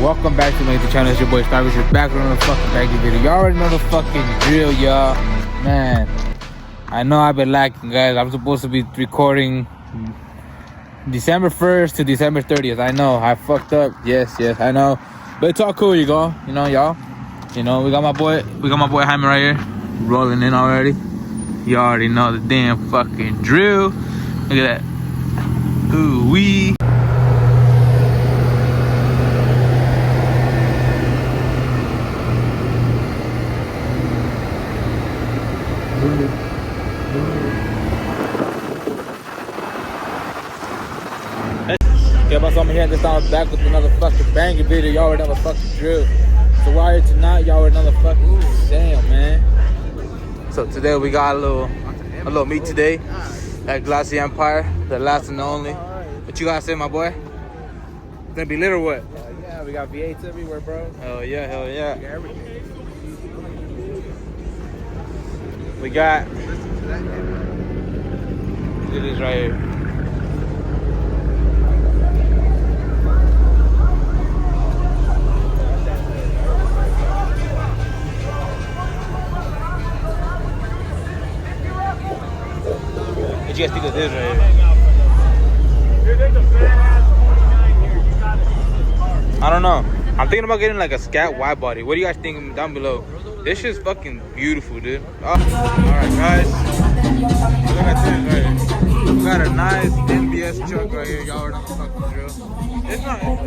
welcome back to my YouTube channel. It's your boy Starbucks. We're back with another fucking baggy video. Y'all already know the fucking drill, y'all. Man, I know I've been lacking, guys. I'm supposed to be recording December 1st to December 30th. I know, I fucked up. Yes, I know. But it's all cool, you know, y'all. You know, we got my boy Jaime right here, rolling in already. You already know the damn fucking drill. Look at that. Ooh wee. Yeah, but I'm here this time back with another fucking banger video. Y'all already know the fucking drill. So while here tonight, y'all already know the fucking damn, man. So today we got a little meet today at Glassy Empire, the last and the only. What you gotta say, my boy? It's gonna be lit or what? Yeah, we got V8s everywhere, bro. Hell yeah. We got everything. We got. Look at this right here. What you guys think of this right here? I don't know. I'm thinking about getting like a scat wide body. What do you guys think down below? This shit's fucking beautiful, dude. Oh. Alright, guys. Look at this right here. We got a nice NBS truck right here. Y'all already know the fucking drill.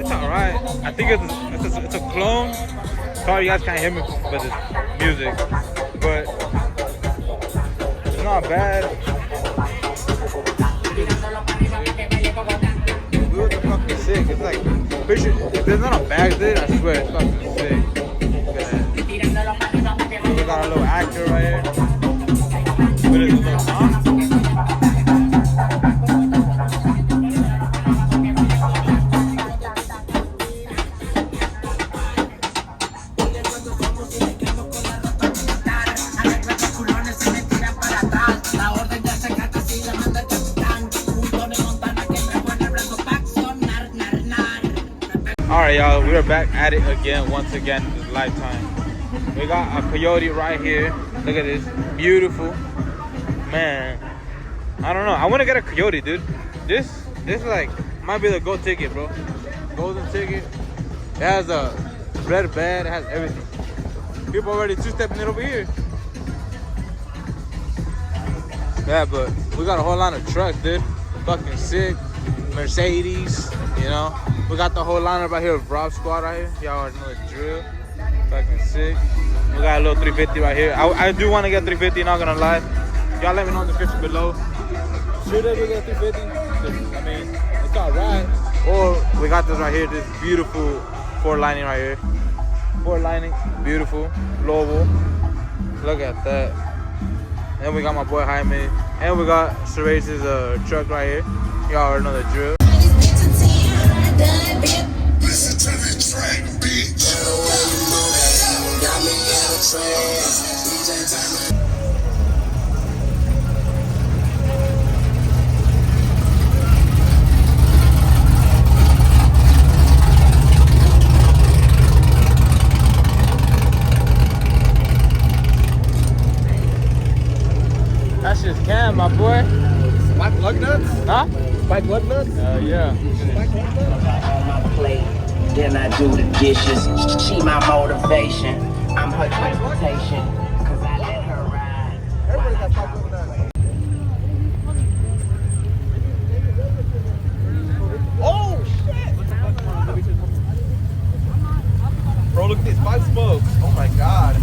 It's alright. I think it's a clone. Sorry you guys can't hear me with this music. But it's not bad. Wheels are fucking sick. It's like, if there's not a bag there, I swear it's fucking sick. Look at that. We got a little actor right here. What is it, little huh? Alright, y'all, we are back at it again, once again, this lifetime. We got a coyote right here. Look at this, beautiful. Man, I don't know. I want to get a coyote, dude. This like might be the gold ticket, bro. Golden ticket. It has a red bed. It has everything. People already two-stepping it over here. Yeah, but we got a whole line of trucks, dude. Fucking sick. Mercedes, you know. We got the whole lineup right here with Rob Squad right here. Y'all already know the drill. Fucking sick. We got a little 350 right here. I do want to get 350, not gonna lie. Y'all let me know in the description below. Should I get 350? I mean, it's alright. Or we got this right here, this beautiful Ford lining right here. Ford lining, beautiful. Lobo. Look at that. And we got my boy Jaime. And we got Cervez's truck right here. Y'all already know the drill. Listen to the track, bitch. That's just cam, my boy. Spike lug nuts? Huh? Spike lug nuts? Yeah. Then I do the dishes. She my motivation. I'm her transportation. Cause I let her ride. Everybody got spike lug nuts. Oh shit! Bro, look at these 5 spokes. Oh my god.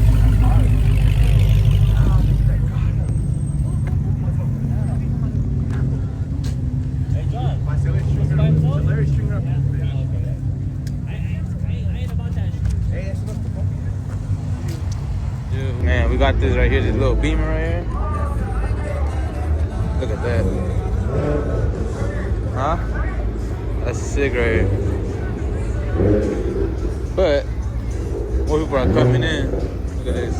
Man, we got this right here, this little Beamer right here. Look at that. Huh? That's sick right here. But more people are coming in. Look at this.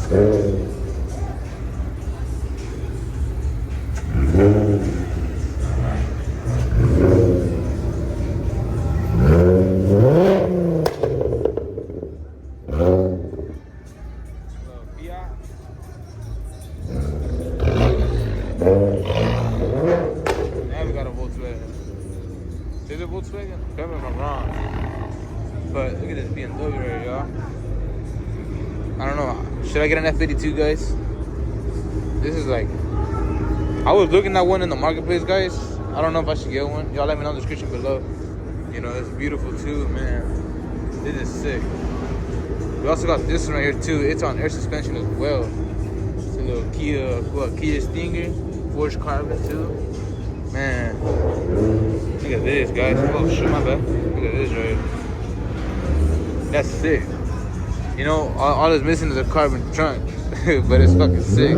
But look at this BMW right here, y'all. I don't know. Should I get an F52, guys? This is like... I was looking at one in the marketplace, guys. I don't know if I should get one. Y'all let me know in the description below. You know, it's beautiful too, man. This is sick. We also got this one right here too. It's on air suspension as well. It's a little Kia Stinger, forged carbon too. Man, look at this, guys. Oh shit, my bad. Look at this right here. That's sick. You know, all it's missing is a carbon trunk, but it's fucking sick.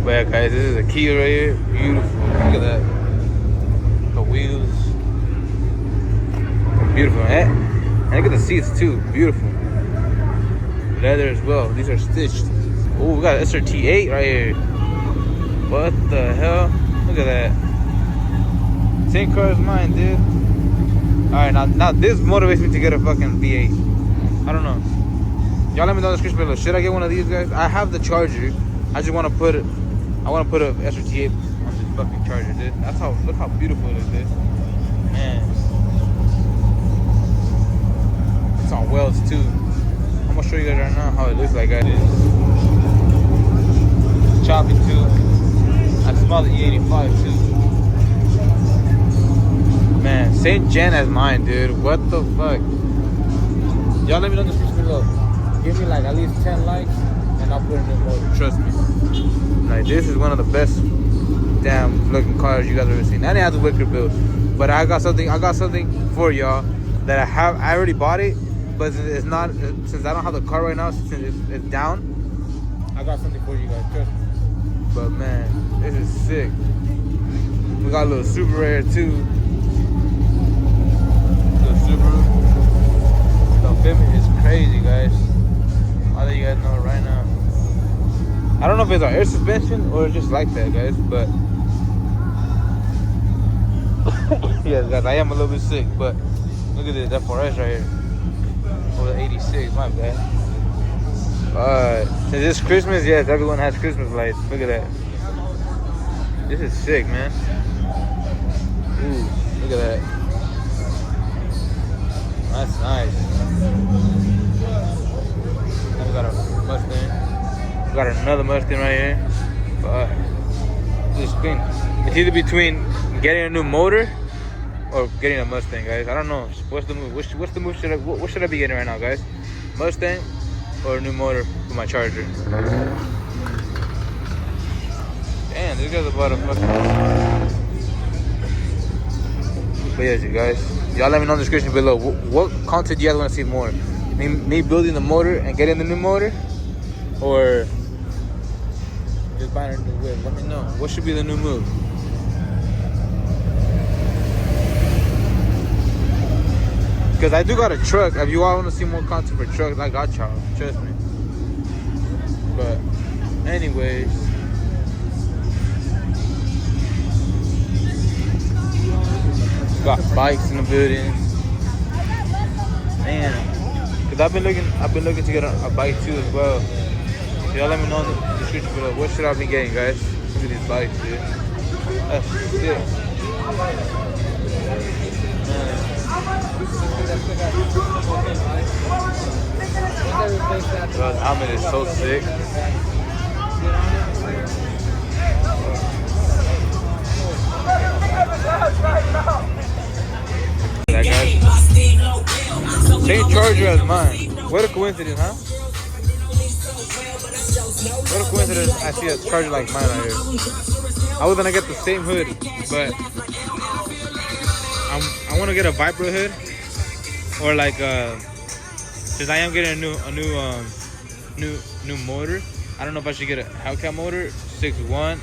But yeah, guys, this is a Kia right here. Beautiful. Look at that. The wheels. Beautiful. And look at the seats too. Beautiful. Leather as well. These are stitched. Oh, we got SRT 8 right here. What the hell? Look at that. Same car as mine, dude. Alright, now this motivates me to get a fucking V8. I don't know. Y'all let me know in the description below. Should I get one of these, guys? I have the Charger. I just want to put it. I want to put a SRT 8 on this fucking Charger, dude. That's how. Look how beautiful it is, dude. Man. It's on welds too. I'm gonna show you guys right now how it looks like, guys. It's choppy too. I smell the E85 too. Man, same gen as mine, dude. What the fuck? Y'all let me know in the description below. Give me like at least 10 likes and I'll put it in the motor. Trust me. Like, this is one of the best damn looking cars you guys have ever seen. I didn't have the wicker build, but I got something for y'all that I already bought it, but it's not, since I don't have the car right now, since it's down, I got something for you guys. Trust me. But man, this is sick. We got a little Subaru right here too. Little Subaru. The fitment is crazy, guys. I'll let you guys know right now. I don't know if it's our air suspension or it's just like that, guys, but yes, guys, I am a little bit sick, but look at this FRS right here. Oh, the 86, my bad. Since it's Christmas, yes, everyone has Christmas lights. Look at that. This is sick, man. Ooh, look at that. That's nice. Now we got a Mustang. We got another Mustang right here. But this thing, it's either between getting a new motor or getting a Mustang, guys. I don't know. What's the move? What's the move? What should I be getting right now, guys? Mustang or a new motor for my Charger? Damn, this guy's about a fucking. But yes, you guys, y'all let me know in the description below. What content do you guys want to see more? Me building the motor and getting the new motor, or just buying a new whip? Let me know. What should be the new move? Because I do got a truck. If you all want to see more content for trucks, I got y'all. Trust me. But anyways, got bikes in the building. Man, because I've been looking to get a bike too as well. So y'all let me know in the description below. What should I be getting, guys? Look at these bikes, dude. That's sick. Man. Bro, the helmet is so sick. That guy. Same Charger as mine. What a coincidence, huh? What a coincidence. I see a Charger like mine right here. I was gonna get the same hood, but I want to get a Viper hood, or like since I am getting a new motor. I don't know if I should get a Hellcat motor, 6.1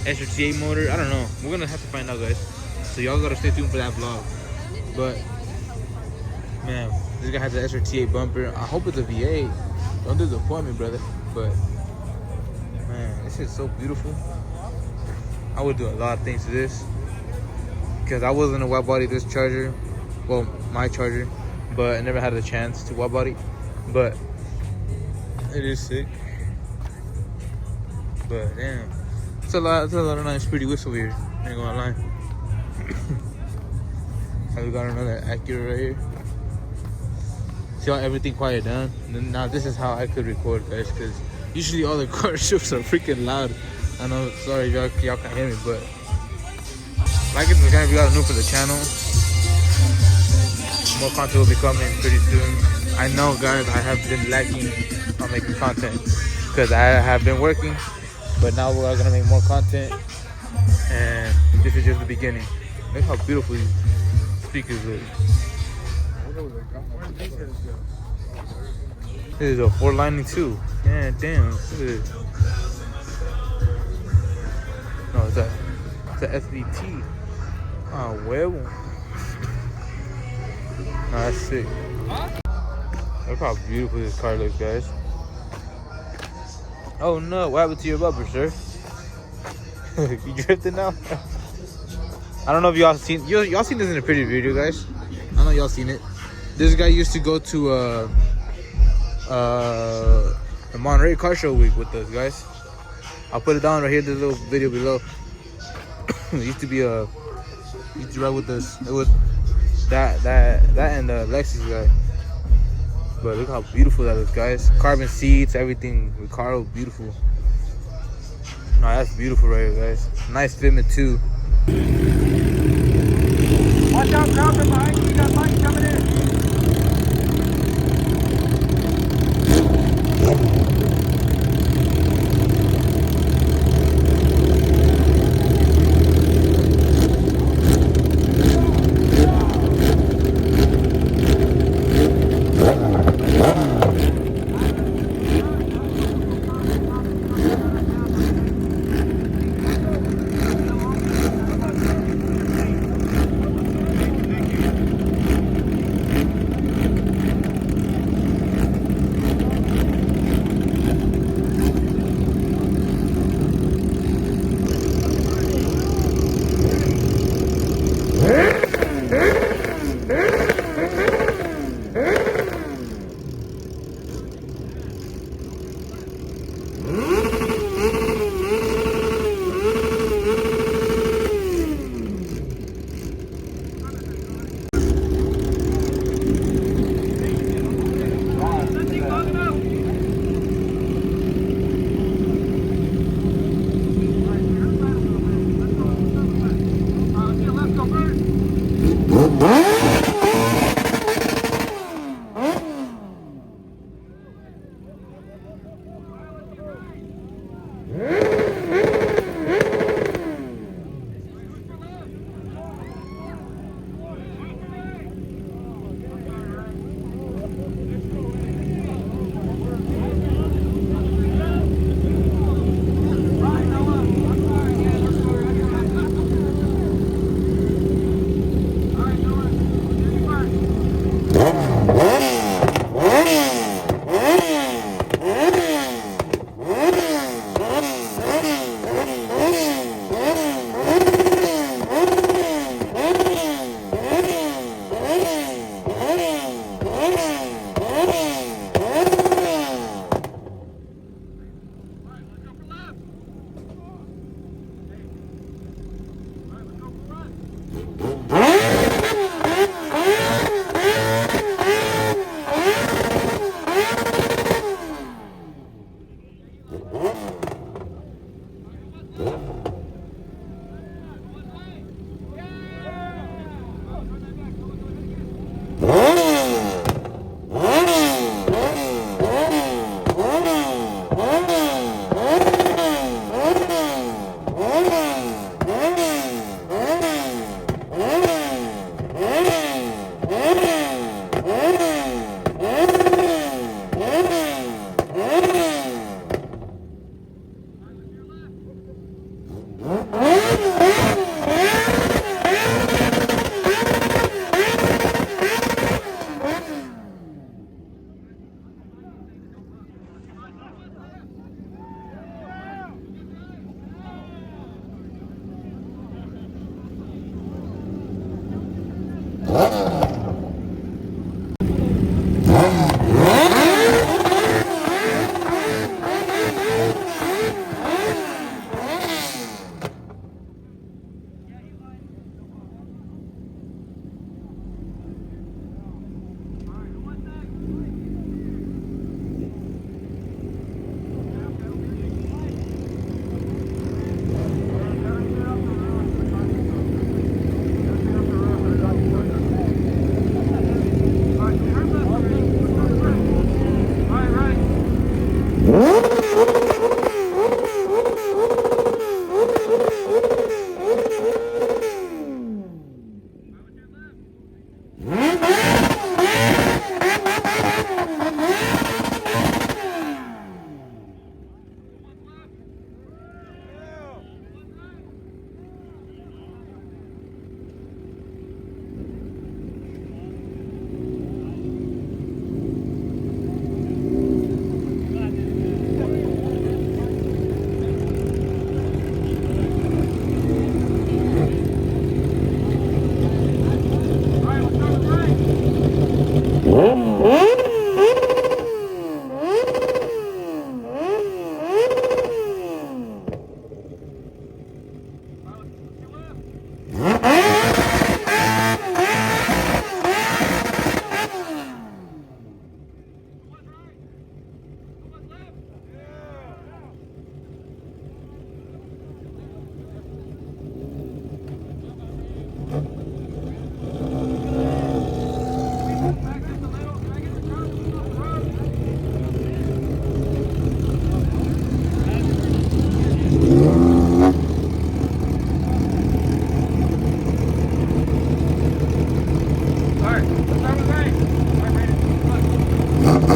SRT 8 motor. I don't know. We're gonna have to find out, guys. So y'all gotta stay tuned for that vlog. But Man, this guy has an SRT bumper. I hope it's a V8. Don't disappoint me, brother. But man, this is so beautiful. I would do a lot of things to this because I wasn't a wide body this Charger. Well, my Charger, but I never had a chance to wide body. But it is sick. But damn, it's a lot of nice, pretty whistle here. Ain't gonna lie. So we got another Acura right here. See how everything quiet down? And then now this is how I could record, guys, because usually all the car shows are freaking loud. I know, sorry y'all can't hear me, but like it's gonna be a lot new for the channel. More content will be coming pretty soon. I know, guys, I have been lacking on making content because I have been working, but now we're gonna make more content, and this is just the beginning. Look how beautiful these speakers look. This is a 4-lining too. Yeah, damn. Look at this. No, it's a SVT. Ah, huevo. No, that's sick. Look how beautiful this car looks, guys. Oh no, what happened to your bumper, sir? You drifting now? I don't know if y'all seen this in a pretty video, guys. I know y'all seen it. This guy used to go to the Monterey Car Show Week with us, guys. I'll put it down right here, the little video below. Used to ride with us. It was that and the Lexus guy. But look how beautiful that is, guys. Carbon seats, everything. Recaro, beautiful. No, that's beautiful right here, guys. Nice fitment too. Watch out, crowd behind you. You got bikes coming in.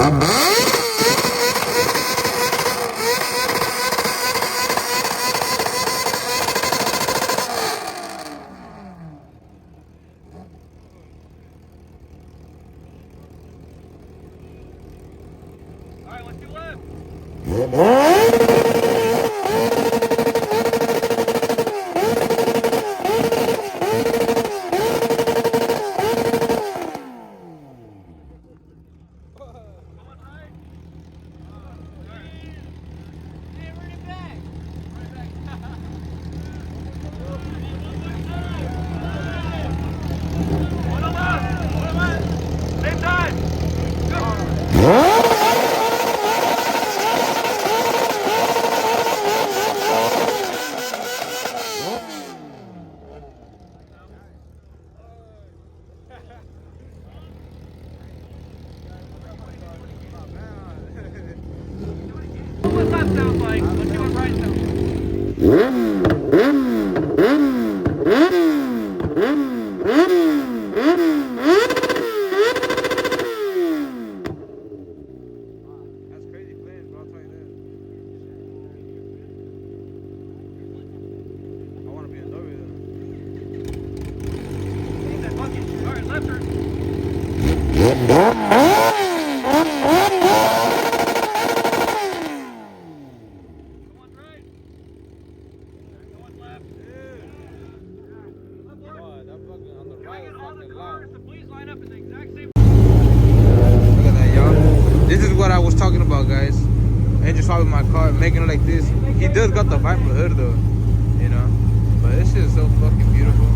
Alright, let's do left. Same time. What left sounds like. Let's see what right sounds like. That's crazy plans, bro. I'll tell you that. I want to be a W though. That bucket. Alright, left turn. Someone's right. Someone's left. Oh, that fucking on the Can I right get is all the fucking cars loud. to please line up in the exact same? Look at that, y'all. This is what I was talking about, guys. And just following my car, making it like this. He does got the Viper hood though, you know. But this shit is so fucking beautiful.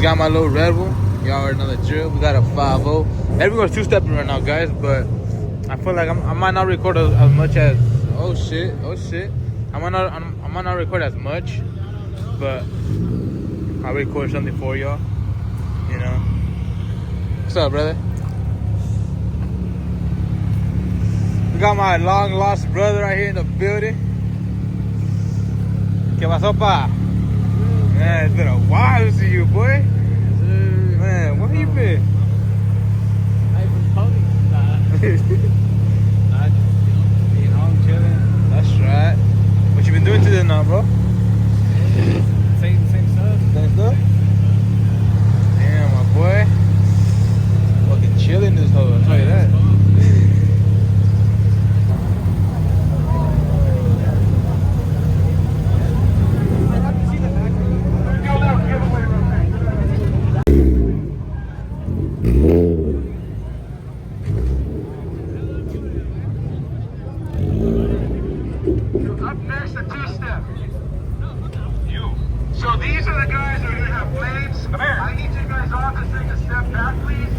Got my little Red Bull. Y'all already know the drill. We got a 5-0. Everyone's two-stepping right now, guys, but I feel like I might not record as much as oh shit. I might not record as much, but I'll record something for y'all. You know. What's up, brother? We got my long lost brother right here in the building. ¿Qué pasó, pa? Man, it's been a while to see you, boy. Man, where you been? I've been pony. Nah, just being home chilling. That's right. What you been doing today now, bro? Same stuff. Same stuff? Damn, my boy. Fucking chilling this hoe, I'll tell you that. Up next, the 2-step. You. So these are the guys that are going to have blades. Come here. I need you guys all to take a step back, please.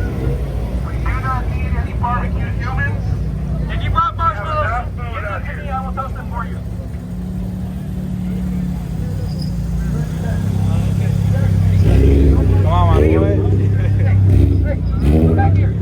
We do not need any barbecued humans. If you brought marshmallows, give them to me. I will toast them for you. Come on, my boy. Back here.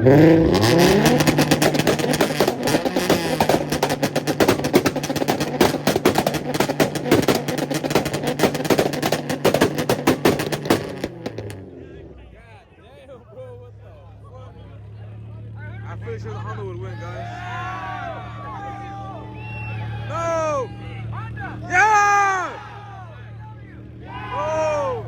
I'm pretty sure the Honda would win, guys. No! Yeah! Oh!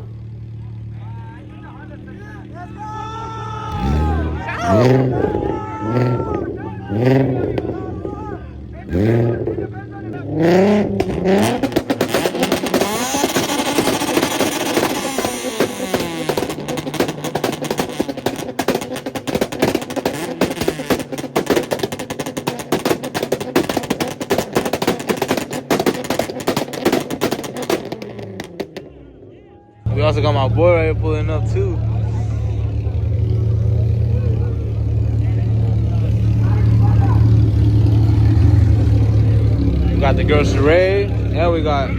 We also got my boy right here pulling up too. We got the girl Sheree, and we got Did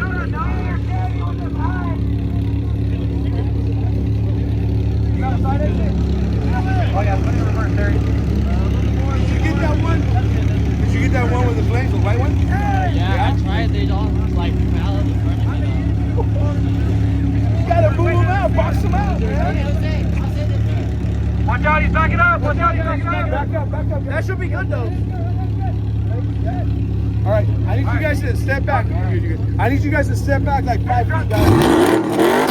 you get that one with the flames, the white one? Yeah, I tried. They don't like valid in front of me. You gotta move them out, box them out, man. Watch out, he's backing up. Watch out, he's backing up. Back up, back up. That should be good though. All right, I need you guys to step back. I need you guys to step back like 5 feet, guys.